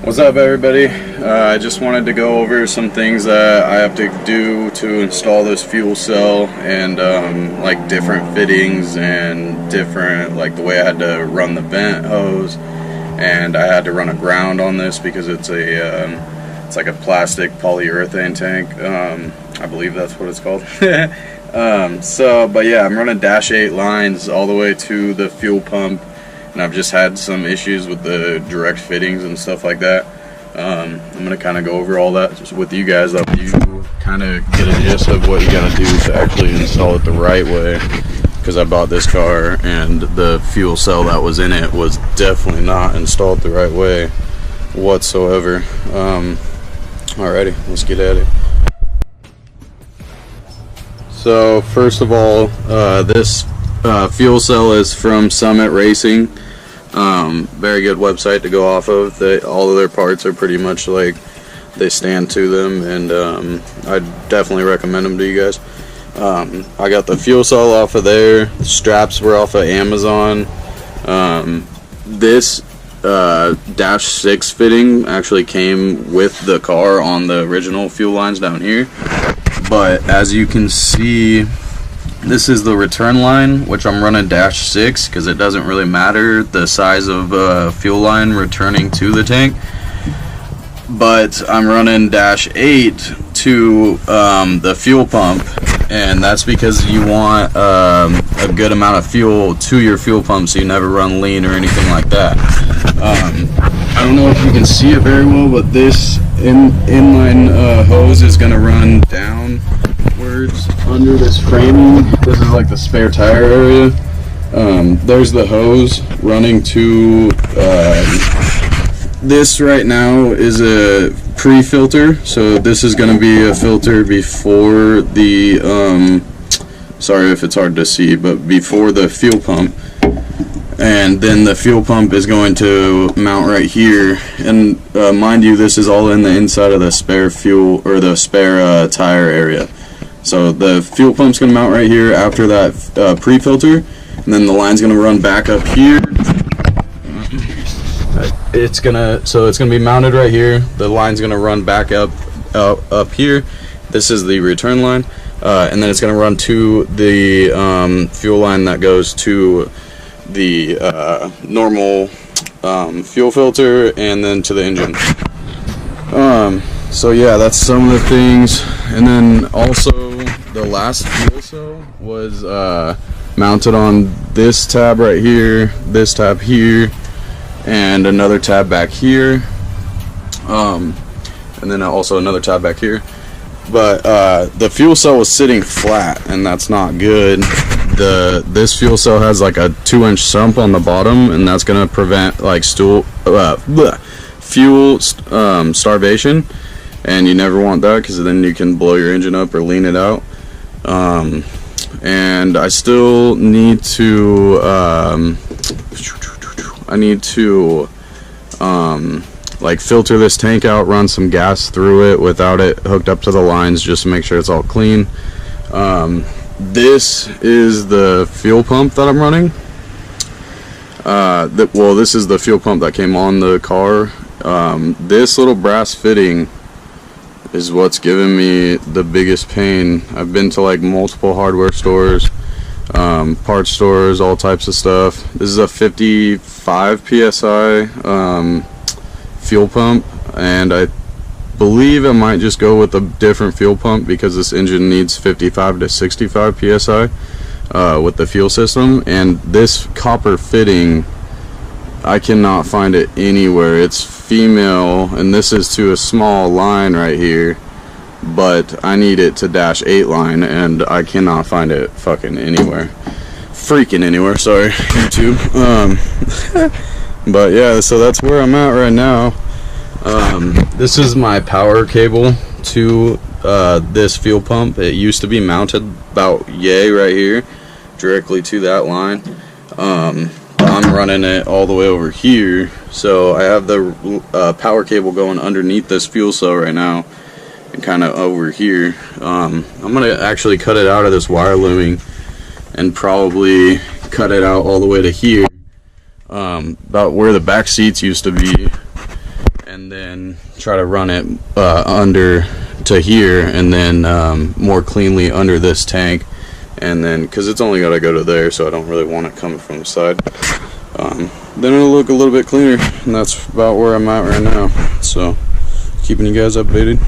What's up, everybody? I just wanted to go over some things that I have to do to install this fuel cell, and like different fittings and different, like the way I had to run the vent hose, and I had to run a ground on this because it's like a plastic polyurethane tank. I believe that's what it's called. But yeah, I'm running -8 lines all the way to the fuel pump. And I've just had some issues with the direct fittings and stuff like that. I'm going to kind of go over all that just with you guys, that you kind of get a gist of what you got to do to actually install it the right way. Because I bought this car and the fuel cell that was in it was definitely not installed the right way whatsoever. Alrighty, let's get at it. So first of all, this fuel cell is from Summit Racing. Very good website to go off of. All of their parts are pretty much like they stand to them, and I definitely recommend them to you guys. I got the fuel cell off of there. The straps were off of Amazon. This -6 fitting actually came with the car on the original fuel lines down here, but as you can see, this is the return line, which I'm running -6 because it doesn't really matter the size of fuel line returning to the tank. But I'm running -8 to the fuel pump, and that's because you want a good amount of fuel to your fuel pump so you never run lean or anything like that. I don't know if you can see it very well, but this inline hose is going to run downwards under this framing. This is like the spare tire area. There's the hose running to this right now is a pre-filter, so this is going to be a filter before the sorry if it's hard to see, but before the fuel pump. And then the fuel pump is going to mount right here, and mind you, this is all in the inside of the spare fuel or the spare tire area. So the fuel pump's going to mount right here after that pre-filter, and then the line's going to run back up here. It's gonna be mounted right here. The line's going to run back up here. This is the return line, and then it's going to run to the fuel line that goes to the normal fuel filter, and then to the engine. So yeah, that's some of the things. And then also the last fuel cell was mounted on this tab right here, this tab here, and another tab back here, and then also another tab back here. But the fuel cell was sitting flat, and that's not good. This fuel cell has like a 2-inch sump on the bottom, and that's gonna prevent like fuel starvation, and you never want that because then you can blow your engine up or lean it out. And I still need to like filter this tank out, run some gas through it without it hooked up to the lines, just to make sure it's all clean. This is the fuel pump that I'm running. Well, this is the fuel pump that came on the car. This little brass fitting is what's giving me the biggest pain. I've been to like multiple hardware stores, parts stores, all types of stuff. This is a 55 PSI fuel pump, and I believe I might just go with a different fuel pump because this engine needs 55 to 65 PSI with the fuel system. And this copper fitting, I cannot find it anywhere. It's female, and this is to a small line right here, but I need it to -8 line, and I cannot find it fucking anywhere. Freaking anywhere, sorry, YouTube. But yeah, so that's where I'm at right now. This is my power cable to this fuel pump. It used to be mounted about right here, directly to that line. I'm running it all the way over here, so I have the power cable going underneath this fuel cell right now, and kind of over here. I'm gonna actually cut it out of this wire looming and probably cut it out all the way to here, about where the back seats used to be. And then try to run it under to here, and then more cleanly under this tank, and then because it's only got to go to there, so I don't really want it coming from the side. Then it'll look a little bit cleaner, and that's about where I'm at right now. So keeping you guys updated.